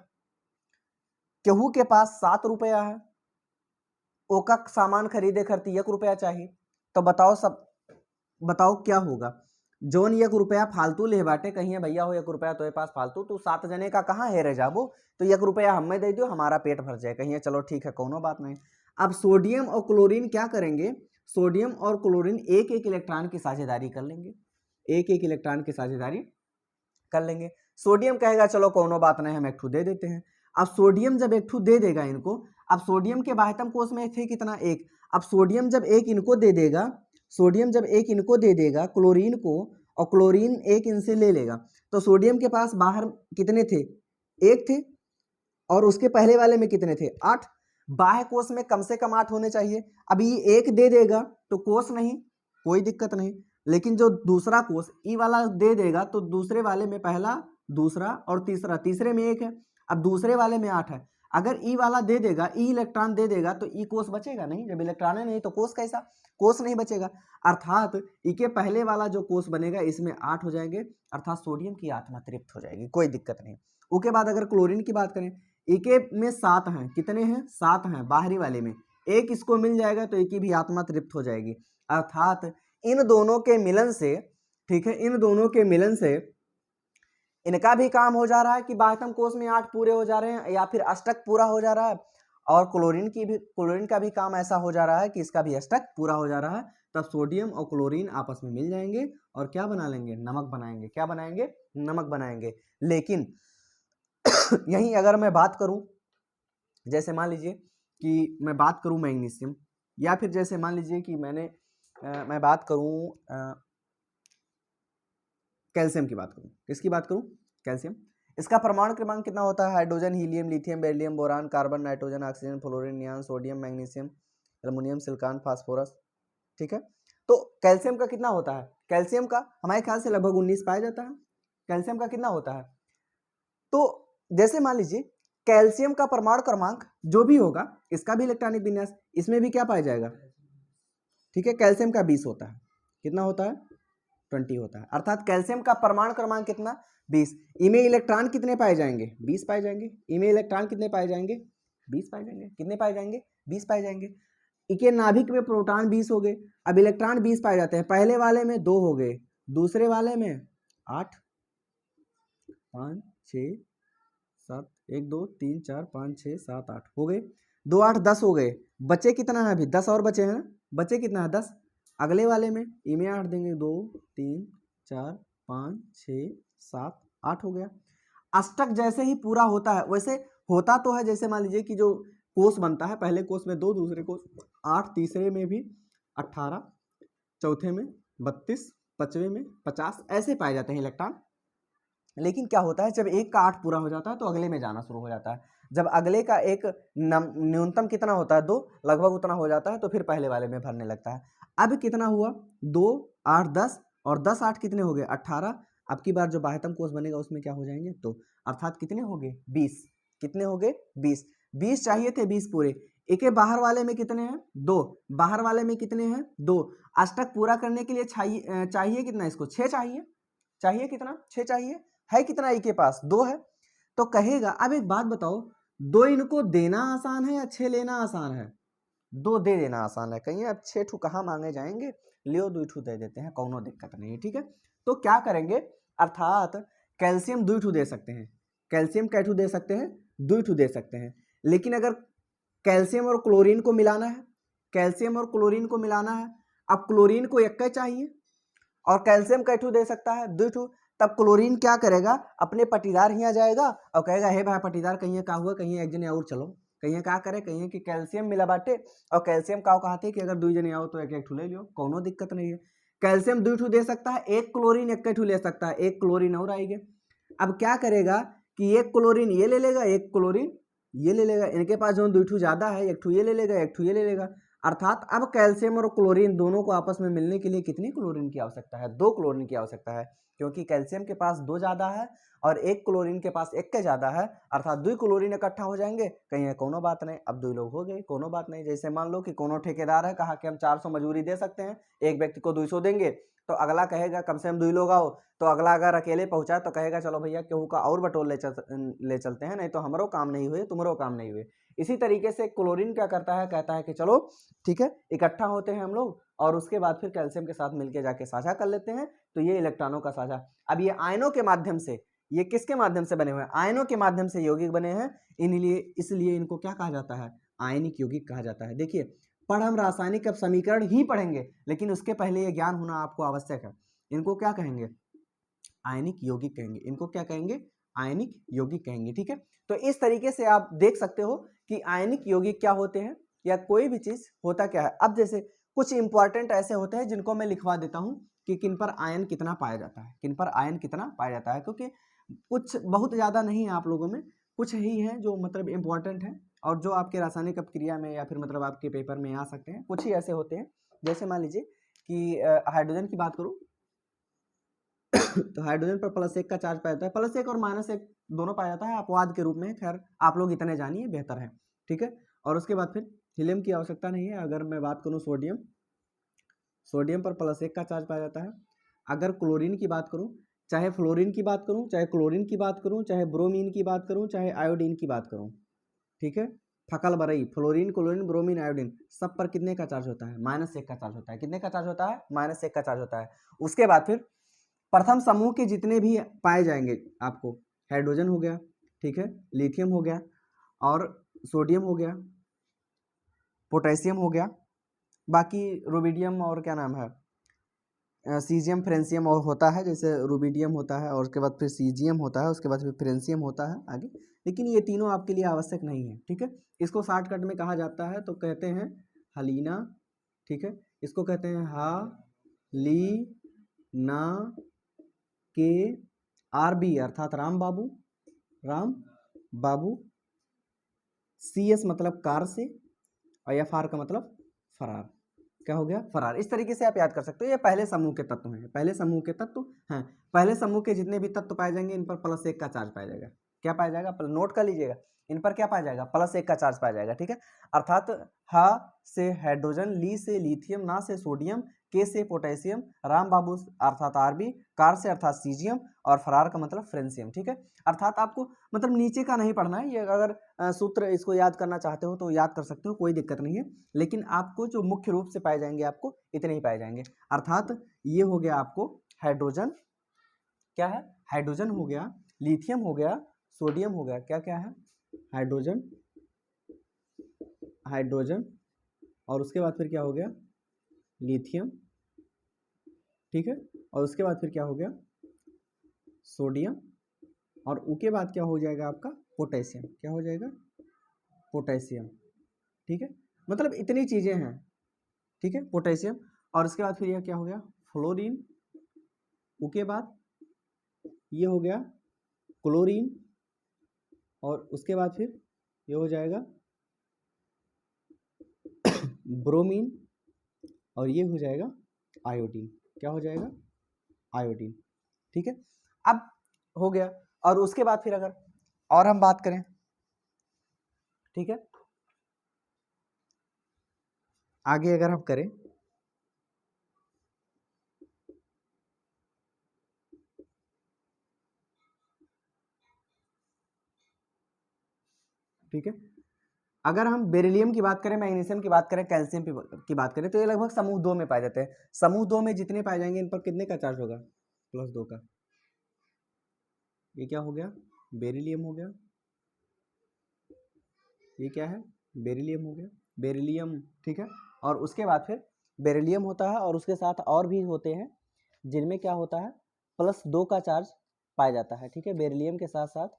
केहू के पास 7 रुपया है, ओका सामान खरीदे खातिर 1 रुपया चाहिए, तो बताओ क्या होगा? जोन 1 रुपया फालतू ले बाटे, कहीं भैया हो 1 रुपया तो पास फालतू, तो 7 जने का कहाँ है रे जाबो, तो 1 रुपया हमें दे दो, हमारा पेट भर जाए, कहीं चलो ठीक है कोनो बात नहीं। अब सोडियम और क्लोरीन क्या करेंगे, सोडियम और क्लोरीन एक एक इलेक्ट्रॉन की साझेदारी कर लेंगे, एक एक इलेक्ट्रॉन की साझेदारी कर लेंगे। सोडियम कहेगा चलो कोनो बात नहीं हम एक ठू दे देते हैं। अब सोडियम जब एक ठू दे देगा इनको, अब सोडियम के बाह्यतम कोष में थे कितना, एक, अब सोडियम जब एक इनको दे देगा, सोडियम जब एक इनको दे देगा क्लोरीन को, और क्लोरीन एक इनसे ले लेगा, तो सोडियम के पास बाहर कितने थे, एक थे, और उसके पहले वाले में कितने थे, 8। बाह्य कोष में कम से कम 8 होने चाहिए। अब ये एक दे देगा तो कोष नहीं, कोई दिक्कत नहीं, लेकिन जो दूसरा कोष ई वाला दे देगा तो दूसरे वाले में पहला, दूसरा और तीसरा, तीसरे में 1 है, अब दूसरे वाले में 8 है। अगर ई वाला दे देगा, ई इलेक्ट्रॉन दे देगा तो ई कोष बचेगा नहीं, जब इलेक्ट्रॉन नहीं तो कोष कैसा, कोष नहीं बचेगा। अर्थात ई के पहले वाला जो कोष बनेगा इसमें 8 हो जाएंगे, अर्थात सोडियम की आत्मा तृप्त हो जाएगी, कोई दिक्कत नहीं। उसके बाद अगर क्लोरीन की बात करें, ई के में 7 हैं, कितने हैं, 7 हैं, बाहरी वाले में एक इसको मिल जाएगा तो ई की भी आत्मा तृप्त हो जाएगी। अर्थात इन दोनों के मिलन से, ठीक है, इन दोनों के मिलन से इनका भी काम हो जा रहा है कि बाह्यतम कोष में 8 पूरे हो जा रहे हैं या फिर अष्टक पूरा हो जा रहा है, और क्लोरीन का भी काम ऐसा हो जा रहा है कि इसका भी अष्टक पूरा हो जा रहा है। तब सोडियम और क्लोरीन आपस में मिल जाएंगे और क्या बना लेंगे, नमक बनाएंगे, क्या बनाएंगे, नमक बनाएंगे। लेकिन यहीं अगर मैं बात करूं, जैसे मान लीजिए कि मैं बात करूं मैग्नीशियम, या फिर जैसे मान लीजिए कि मैं बात करूं कैल्शियम की बात करूं, किसकी बात करूं, कैल्शियम। इसका परमाणु क्रमांक कितना होता है, hydrogen, helium, lithium, beryllium, boron, carbon, nitrogen, oxygen, fluorine, neon, sodium, magnesium, aluminium, silicon, phosphorus, ठीक है। तो कैल्शियम का कितना होता है, कैल्शियम का हमारे ख्याल से लगभग 19 पाया जाता है। कैल्शियम का कितना होता है, तो जैसे मान लीजिए कैल्शियम का परमाणु क्रमांक जो भी होगा, इसका भी इलेक्ट्रॉनिक विन्यास इसमें भी क्या पाया जाएगा, ठीक है, कैल्शियम का 20 होता है, कितना होता है, 20 होता है। अर्थात कैल्शियम का परमाणु क्रमांक कितना, 20। इमें इलेक्ट्रॉन कितने पाए जाएंगे, 20 पाए जाएंगे। इमें इलेक्ट्रॉन कितने पाए जाएंगे, 20 पाए जाएंगे। कितने पाए जाएंगे, 20 पाए जाएंगे। इके नाभिक में प्रोटॉन 20 हो गए, अब इलेक्ट्रॉन 20 पाए जाते हैं। पहले वाले में 2 हो गए, दूसरे वाले में 8, 5, 6, 7, 1, 2, 3, 4, 5, 6, 7, 8 हो गए, 2, 8, 10 हो गए। बचे कितना है, अभी 10 और बचे हैं, बचे कितना है, 10। अगले वाले में इमें 8 देंगे, 2, 3, 4, 5, 6, 7, 8 हो गया। अष्टक जैसे ही पूरा होता है, वैसे होता तो है, जैसे मान लीजिए कि जो कोष बनता है, पहले कोष में 2, दूसरे कोष 8, तीसरे में भी 18, चौथे में 32, पांचवें में 50, ऐसे पाए जाते हैं इलेक्ट्रॉन। लेकिन क्या होता है, जब एक का 8 पूरा हो जाता है तो अगले में जाना शुरू हो जाता है। जब अगले का एक न्यूनतम कितना होता है, 2, लगभग उतना हो जाता है, तो फिर पहले वाले में भरने लगता है। अब कितना हुआ, 2, 8, 10 और 10, 8 कितने हो गए, 18। अब की बार जो बाह्यतम कोष बनेगा उसमें क्या हो जाएंगे, तो अर्थात कितने हो गए, 20। कितने हो गए, 20। 20 चाहिए थे, 20 पूरे। एक बाहर वाले में कितने हैं, 2। बाहर वाले में कितने हैं, 2। अष्टक पूरा करने के लिए चाहिए कितना, इसको 6 चाहिए, चाहिए कितना, 6 चाहिए। है कितना ई के पास, 2 है। तो कहेगा, अब एक बात बताओ, 2 इनको देना आसान है या 6 लेना आसान है, 2 दे देना आसान है। कहीं अब 6 ठू कहाँ मांगे जाएंगे, लियो 2 ठू दे देते हैं, कोनो दिक्कत नहीं है, ठीक है। तो क्या करेंगे, अर्थात कैल्शियम 2 ठू दे सकते हैं, कैल्शियम कै ठू दे सकते हैं, 2 ठू दे सकते हैं। लेकिन अगर कैल्शियम और क्लोरीन को मिलाना है, कैल्शियम और क्लोरीन को मिलाना है, अब क्लोरीन को 1 चाहिए और कैल्शियम कै ठू दे सकता है, 2 ठू। तब क्लोरीन क्या करेगा, अपने पटीदार यहाँ जाएगा और कहेगा, हे भाई पटीदार, कहीं का हुआ, कहीं एक जने और चलो, कहीं क्या करे, कहीं कि कैल्शियम मिला बाटे, और कैल्शियम का कहते कि अगर 2 जने आओ तो एक एक ठू ले लियो, कोनो दिक्कत नहीं है। कैल्शियम 2 ठू दे सकता है, एक क्लोरीन 1 ठू ले सकता है, एक क्लोरीन और आएगी। अब क्या करेगा कि एक क्लोरीन ये ले लेगा, एक क्लोरीन ये ले लेगा, इनके पास जो 2 ठू ज्यादा है, 1 ठू ये ले लेगा, 1 ठू ये ले लेगा। अर्थात अब कैल्शियम और क्लोरीन दोनों को आपस में मिलने के लिए कितनी क्लोरीन की आवश्यकता है, 2 क्लोरीन की आवश्यकता है, क्योंकि कैल्शियम के पास 2 ज्यादा है और एक क्लोरीन के पास 1 के ज्यादा है। अर्थात 2 क्लोरीन इकट्ठा हो जाएंगे, कहीं कोनो बात नहीं। अब 2 लोग हो गए, कोनो बात नहीं। जैसे मान लो कि कोनो ठेकेदार है, कहा कि हम 400 मजदूरी दे सकते हैं, एक व्यक्ति को 200 देंगे, तो अगला कहेगा कम से कम 2 लोग आओ, तो अगला अगर अकेले पहुंचा तो कहेगा चलो भैया केहू का और बटोर ले चलते हैं, नहीं तो हमारो काम नहीं हुए तुम्हारो काम नहीं हुए। इसी तरीके से क्लोरीन क्या करता है, कहता है कि चलो ठीक है इकट्ठा होते हैं हम लोग और उसके बाद फिर कैल्शियम के साथ मिलके जाके साझा कर लेते हैं, तो ये इलेक्ट्रॉनों का साझा। अब ये आयनों के माध्यम से, ये किसके माध्यम से बने हुए हैं, आयनों के माध्यम से यौगिक बने हैं, इसलिए इनको क्या कहा जाता है, आयनिक यौगिक कहा जाता है। देखिए पर हम रासायनिक अब समीकरण ही पढ़ेंगे, लेकिन उसके पहले ये ज्ञान होना आपको आवश्यक है। इनको क्या कहेंगे, आयनिक यौगिक कहेंगे। इनको क्या कहेंगे, आयनिक यौगिक कहेंगे। ठीक है, तो इस तरीके से आप देख सकते हो कि आयनिक यौगिक क्या होते हैं या कोई भी चीज होता क्या है। अब जैसे कुछ इंपॉर्टेंट ऐसे होते हैं जिनको मैं लिखवा देता हूं कि किन पर आयन कितना पाया जाता है, किन पर आयन कितना पाया जाता है, क्योंकि कुछ बहुत ज्यादा नहीं है आप लोगों में, कुछ ही है जो मतलब इंपॉर्टेंट है और जो आपके रासायनिक अपक्रिया में या फिर मतलब आपके पेपर में आ सकते हैं। कुछ ही ऐसे होते हैं, जैसे मान लीजिए कि हाइड्रोजन की बात करूं तो हाइड्रोजन पर +1 का चार्ज पाया जाता है, +1 और -1 दोनों पाया जाता है अपवाद के रूप में, खैर आप लोग इतने जानिए बेहतर है। ठीक है, और उसके बाद फिर हीलियम की आवश्यकता नहीं है। अगर मैं बात करूं सोडियम, सोडियम पर +1 का चार्ज पाया जाता है। अगर क्लोरीन की बात करूं, चाहे फ्लोरीन की बात करूं, चाहे क्लोरीन की बात करूं, चाहे ब्रोमीन की बात करूं, चाहे आयोडीन की बात करूं, ठीक है, फकल बरई, फ्लोरीन क्लोरीन ब्रोमीन आयोडीन सब पर कितने का चार्ज होता है, -1 का चार्ज होता है। कितने का चार्ज होता है, -1 का चार्ज होता है। उसके बाद फिर प्रथम समूह के जितने भी पाए जाएंगे आपको, हाइड्रोजन हो गया, ठीक है, लिथियम हो गया और सोडियम हो गया, पोटेशियम हो गया, बाकी रुबिडियम और क्या नाम है सीजियम फ्रेंसियम और होता है, जैसे रुबिडियम होता है और उसके बाद फिर सीजियम होता है, उसके बाद फिर फ्रेंसियम होता है आगे, लेकिन ये तीनों आपके लिए आवश्यक नहीं है। ठीक है, इसको शॉर्टकट में कहा जाता है तो कहते हैं हलीना, ठीक है, इसको कहते हैं हा ली ना के आरबी अर्थात राम बाबू, राम बाबू, CS मतलब कार से और FR का मतलब फरार, क्या हो गया, फरार। इस तरीके से आप याद कर सकते हो। ये पहले समूह के तत्व हैं, पहले समूह के तत्व हैं। पहले समूह के जितने भी तत्व पाए जाएंगे इन पर +1 का चार्ज पाया जाएगा। क्या पाया जाएगा, नोट कर लीजिएगा, इन पर क्या पाया जाएगा, +1 का चार्ज पाया जाएगा। ठीक है, अर्थात हा से हाइड्रोजन, ली से लिथियम, ना से सोडियम, के से पोटेशियम, राम बाबू अर्थात आरबी, कार से अर्थात सीजियम और फरार का मतलब फ्रेंसियम। ठीक है, अर्थात आपको मतलब नीचे का नहीं पढ़ना है, ये अगर सूत्र इसको याद करना चाहते हो तो याद कर सकते हो, कोई दिक्कत नहीं है, लेकिन आपको जो मुख्य रूप से पाए जाएंगे आपको इतने ही पाए जाएंगे। अर्थात ये हो गया आपको हाइड्रोजन, क्या है, हाइड्रोजन हो गया, लिथियम हो गया, सोडियम हो गया, क्या क्या है, हाइड्रोजन, हाइड्रोजन और उसके बाद फिर क्या हो गया, लिथियम, ठीक है, और उसके बाद फिर क्या हो गया, सोडियम और उसके बाद क्या हो जाएगा आपका पोटेशियम, क्या हो जाएगा, पोटेशियम। ठीक है, मतलब इतनी चीजें हैं। ठीक है, पोटेशियम और उसके बाद फिर यह क्या हो गया, फ्लोरीन, उसके बाद ये हो गया क्लोरीन और उसके बाद फिर ये हो जाएगा ब्रोमीन और ये हो जाएगा आयोडीन, क्या हो जाएगा, आयोडीन। ठीक है, अब हो गया और उसके बाद फिर अगर और हम बात करें, ठीक है, आगे अगर हम करें, ठीक है, अगर हम बेरिलियम की बात करें, मैग्नीशियम की बात करें, कैल्शियम की बात करें, तो ये लगभग समूह 2 में पाए जाते हैं। समूह 2 में जितने पाए जाएंगे इन पर कितने का चार्ज होगा, +2 का। ये क्या हो गया, बेरिलियम हो गया, ये क्या है, बेरिलियम हो गया, बेरिलियम। ठीक है, और उसके बाद फिर बेरिलियम होता है और उसके साथ और भी होते हैं जिनमें क्या होता है, +2 का चार्ज पाया जाता है। ठीक है, बेरिलियम के साथ साथ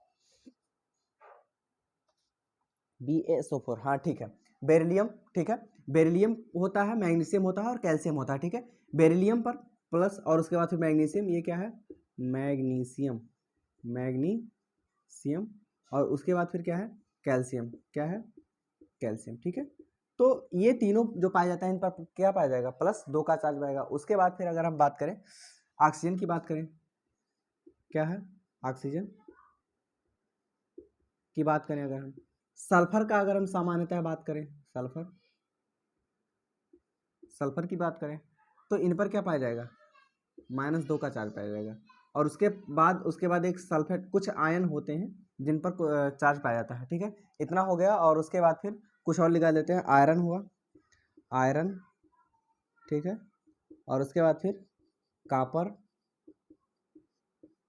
BaSO4, हाँ ठीक है, बेरिलियम, ठीक है, बेरिलियम होता है, मैग्नीशियम होता है और कैल्शियम होता है। ठीक है, बेरिलियम पर प्लस और उसके बाद फिर मैग्नीशियम, ये क्या है, मैग्नीशियम, मैग्नीशियम और उसके बाद फिर क्या है, कैल्शियम, क्या है, कैल्शियम। ठीक है, तो ये तीनों जो पाया जाता है इन पर क्या पाया जाएगा, +2 का चार्ज पाएगा। उसके बाद फिर अगर हम बात करें ऑक्सीजन की बात करें, क्या है, ऑक्सीजन की बात करें, अगर हम सल्फर का अगर हम सामान्यतः बात करें, सल्फर की बात करें तो इन पर क्या पाया जाएगा, -2 का चार्ज पाया जाएगा। और उसके बाद एक सल्फेट, कुछ आयन होते हैं जिन पर चार्ज पाया जाता है, ठीक है। इतना हो गया। और उसके बाद फिर कुछ और लिखा देते हैं, आयरन हुआ, आयरन, ठीक है। और उसके बाद फिर कॉपर,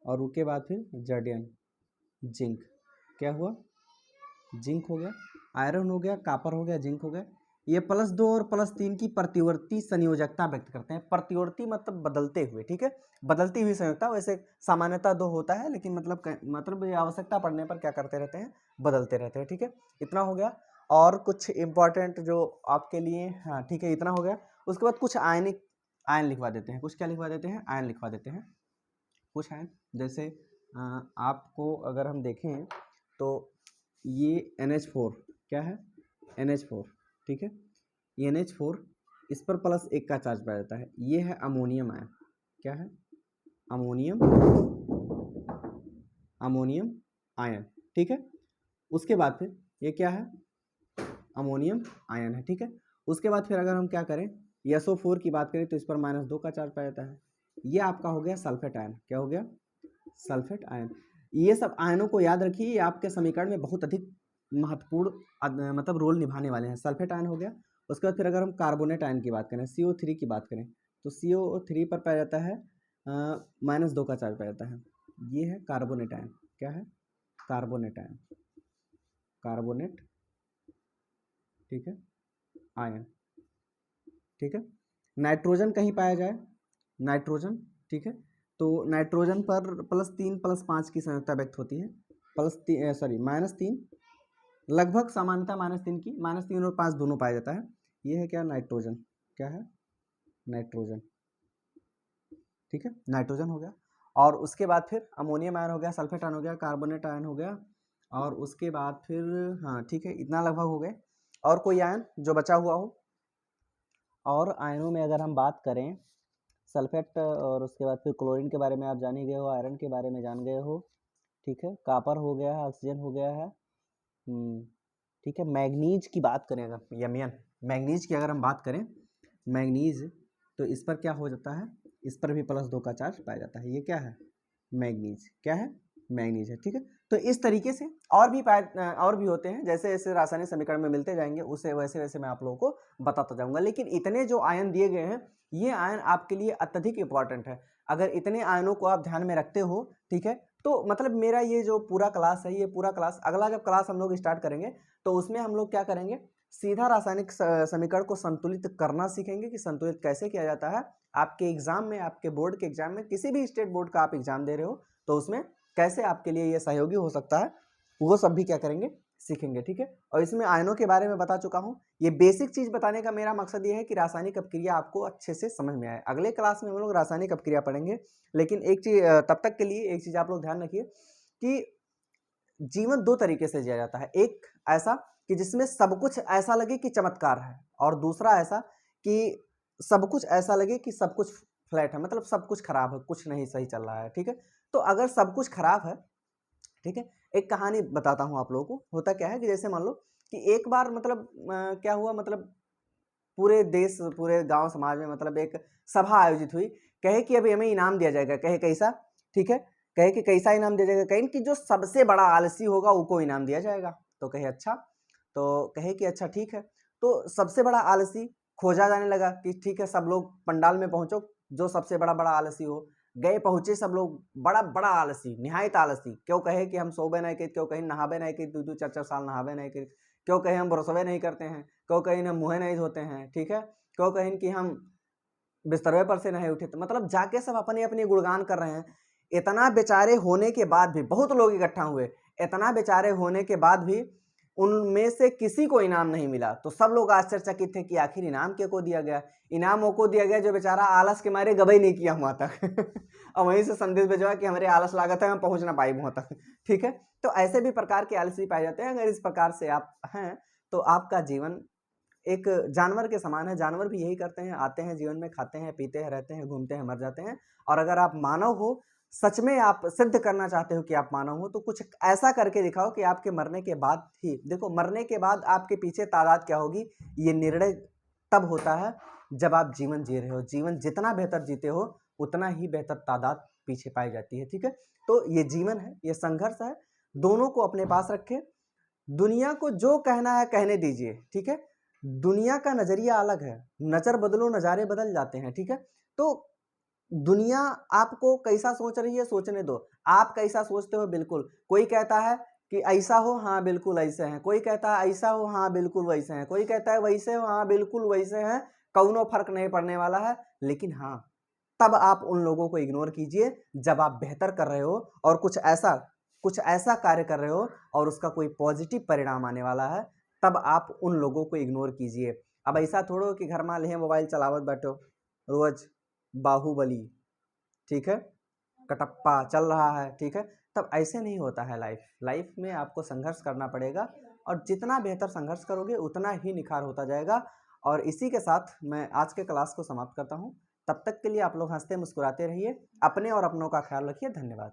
और उसके बाद फिर जर्डियन, जिंक। क्या हुआ? जिंक हो गया, आयरन हो गया, कॉपर हो गया, जिंक हो गया। ये +2 और +3 की प्रतिवर्ती संयोजकता व्यक्त करते हैं। प्रतिवर्ती मतलब बदलते हुए, ठीक है, बदलती हुई संयोजकता। वैसे सामान्यतः 2 होता है, लेकिन मतलब ये आवश्यकता पड़ने पर क्या करते रहते हैं, बदलते रहते हैं, ठीक है। इतना हो गया। और कुछ इंपॉर्टेंट जो आपके लिए, हाँ ठीक है, इतना हो गया। उसके बाद कुछ आयन लिखवा देते हैं। कुछ क्या लिखवा देते हैं? आयन लिखवा देते हैं। कुछ आयन, जैसे आपको अगर हम देखें तो ये NH4 क्या है? NH4, ठीक है। ये NH4, इस पर +1 का चार्ज पाया जाता है। ये है अमोनियम आयन। क्या है? अमोनियम आयन, ठीक है। उसके बाद फिर ये क्या है? अमोनियम आयन है, ठीक है। उसके बाद फिर अगर हम क्या करें, SO4 की बात करें तो इस पर -2 का चार्ज पाया जाता है। ये आपका हो गया सल्फेट आयन। क्या हो गया? Sulphate ion. ये सब आयनों को याद रखिए, ये आपके समीकरण में बहुत अधिक महत्वपूर्ण मतलब रोल निभाने वाले हैं। सल्फेट आयन हो गया। उसके बाद फिर अगर हम कार्बोनेट आयन की बात करें, CO3 की बात करें, तो CO3 पर पाया जाता है -2 का चार्ज पाया जाता है। ये है कार्बोनेट आयन। क्या है? कार्बोनेट आयन, कार्बोनेट, ठीक है, आयन, ठीक है। नाइट्रोजन कहीं पाया जाए, नाइट्रोजन, ठीक है, तो नाइट्रोजन पर +3 +5 की संयोजकता व्यक्त होती है। -3, लगभग सामान्यता -3 की, -3 और 5 दोनों पाया जाता है। ये है क्या? नाइट्रोजन। क्या है? नाइट्रोजन, ठीक है, नाइट्रोजन हो गया। और उसके बाद फिर अमोनियम आयन हो गया, सल्फेट आयन हो गया, कार्बोनेट आयन हो गया। और उसके बाद फिर, हाँ ठीक है, इतना लगभग हो गए। और कोई आयन जो बचा हुआ हो? और आयनों में अगर हम बात करें, सल्फेट और उसके बाद फिर क्लोरीन के बारे में आप जान ही गए हो, आयरन के बारे में जान गए हो, ठीक है, कॉपर हो गया है, ऑक्सीजन हो गया है, ठीक है। मैग्नीज की बात करें अगर, यमियन, मैग्नीज की अगर हम बात करें, मैग्नीज, तो इस पर क्या हो जाता है? इस पर भी +2 का चार्ज पाया जाता है। ये क्या है? मैग्नीज। क्या है? मैग्नीज है, ठीक है। तो इस तरीके से और भी होते हैं, जैसे जैसे रासायनिक समीकरण में मिलते जाएंगे, उसे वैसे वैसे मैं आप लोगों को बताता जाऊंगा। लेकिन इतने जो आयन दिए गए हैं, ये आयन आपके लिए अत्यधिक इंपॉर्टेंट है। अगर इतने आयनों को आप ध्यान में रखते हो, ठीक है, तो मतलब मेरा ये जो पूरा क्लास है, ये पूरा क्लास, अगला जब क्लास हम लोग स्टार्ट करेंगे तो उसमें हम लोग क्या करेंगे, सीधा रासायनिक समीकरण को संतुलित करना सीखेंगे कि संतुलित कैसे किया जाता है। आपके एग्जाम में, आपके बोर्ड के एग्जाम में, किसी भी स्टेट बोर्ड का आप एग्जाम दे रहे हो तो उसमें कैसे आपके लिए ये सहयोगी हो सकता है, वो सब भी क्या करेंगे, सीखेंगे, ठीक है। और इसमें आयनों के बारे में बता चुका हूँ। ये बेसिक चीज बताने का मेरा मकसद ये है कि रासायनिक अपक्रिया आपको अच्छे से समझ में आए। अगले क्लास में हम लोग रासायनिक अपक्रिया पढ़ेंगे। लेकिन एक चीज, तब तक के लिए एक चीज आप लोग ध्यान रखिए कि जीवन 2 तरीके से जिया जाता है। एक ऐसा कि जिसमें सब कुछ ऐसा लगे कि चमत्कार है, और दूसरा ऐसा कि सब कुछ ऐसा लगे कि सब कुछ फ्लैट है, मतलब सब कुछ खराब है, कुछ नहीं सही चल रहा है, ठीक है। तो अगर सब कुछ खराब है, ठीक है, एक कहानी बताता हूँ आप लोगों को। होता क्या है कि जैसे मान लो कि एक बार मतलब क्या हुआ, मतलब पूरे देश, पूरे गांव समाज में मतलब एक सभा आयोजित हुई। कहे कि अभी हमें इनाम दिया जाएगा। कहे कैसा? ठीक है, कहे कि कैसा इनाम दिया जाएगा? कहीं कि जो सबसे बड़ा आलसी होगा उसको इनाम दिया जाएगा। तो कहे अच्छा, तो कहे कि अच्छा ठीक है। तो सबसे बड़ा आलसी खोजा जाने लगा कि ठीक है, सब लोग पंडाल में पहुंचो, जो सबसे बड़ा बड़ा आलसी हो। गए, पहुंचे सब लोग, बड़ा बड़ा आलसी, निहायत आलसी। क्यों कहे कि हम सोबे नहीं करते, क्यों कहीं नहाबे नहीं करते, 2-2 4-4 साल नहाबे नहीं करते, क्यों कहे हम ब्रसवे नहीं करते हैं, क्यों कहीं हम मुँह नहीं धोते हैं, ठीक है, क्यों कहीं कि हम बिस्तरवे पर से नहीं उठे। तो मतलब जाके सब अपने अपने गुणगान कर रहे हैं। इतना बेचारे होने के बाद भी, बहुत लोग इकट्ठा हुए, इतना बेचारे होने के बाद भी उनमें से किसी को इनाम नहीं मिला। तो सब लोग आश्चर्यचकित थे कि आखिर इनाम क्या को दिया गया। इनाम वो को दिया गया जो बेचारा आलस के मारे गबई नहीं किया वहां तक और वहीं से संदेश भेजवा कि हमारे आलस लागत है, हम पहुंच ना पाए वहां तक, ठीक है। तो ऐसे भी प्रकार के आलसी पाए जाते हैं। अगर इस प्रकार से आप हैं तो आपका जीवन एक जानवर के समान है। जानवर भी यही करते हैं, आते हैं जीवन में, खाते हैं, पीते हैं, रहते हैं, घूमते हैं, मर जाते हैं। और अगर आप मानव हो, सच में आप सिद्ध करना चाहते हो कि आप मानव हो, तो कुछ ऐसा करके दिखाओ कि आपके मरने के बाद ही, देखो मरने के बाद आपके पीछे तादाद क्या होगी, ये निर्णय तब होता है जब आप जीवन जी रहे हो। जीवन जितना बेहतर जीते हो उतना ही बेहतर तादाद पीछे पाई जाती है। ठीक है, तो ये जीवन है, ये संघर्ष है, दोनों को अपने पास रखें। दुनिया को जो कहना है कहने दीजिए। ठीक है, दुनिया का नजरिया अलग है, नजर बदलो नजारे बदल जाते हैं। ठीक है, तो दुनिया आपको कैसा सोच रही है सोचने दो, आप कैसा सोचते हो बिल्कुल। कोई कहता है कि ऐसा हो, हाँ बिल्कुल ऐसे हैं, कोई कहता है ऐसा हो, हाँ बिल्कुल वैसे हैं, कोई कहता है वैसे हो, हाँ बिल्कुल वैसे हैं, कौनो फर्क नहीं पड़ने वाला है। लेकिन हाँ, तब आप उन लोगों को इग्नोर कीजिए जब आप बेहतर कर रहे हो और कुछ ऐसा कार्य कर रहे हो और उसका कोई पॉजिटिव परिणाम आने वाला है, तब आप उन लोगों को इग्नोर कीजिए। अब ऐसा थोड़ो कि घर में ले मोबाइल चलावत बैठो रोज, बाहुबली, ठीक है, कटप्पा चल रहा है, ठीक है, तब ऐसे नहीं होता है। लाइफ में आपको संघर्ष करना पड़ेगा और जितना बेहतर संघर्ष करोगे उतना ही निखार होता जाएगा। और इसी के साथ मैं आज के क्लास को समाप्त करता हूँ। तब तक के लिए आप लोग हंसते मुस्कुराते रहिए, अपने और अपनों का ख्याल रखिए। धन्यवाद।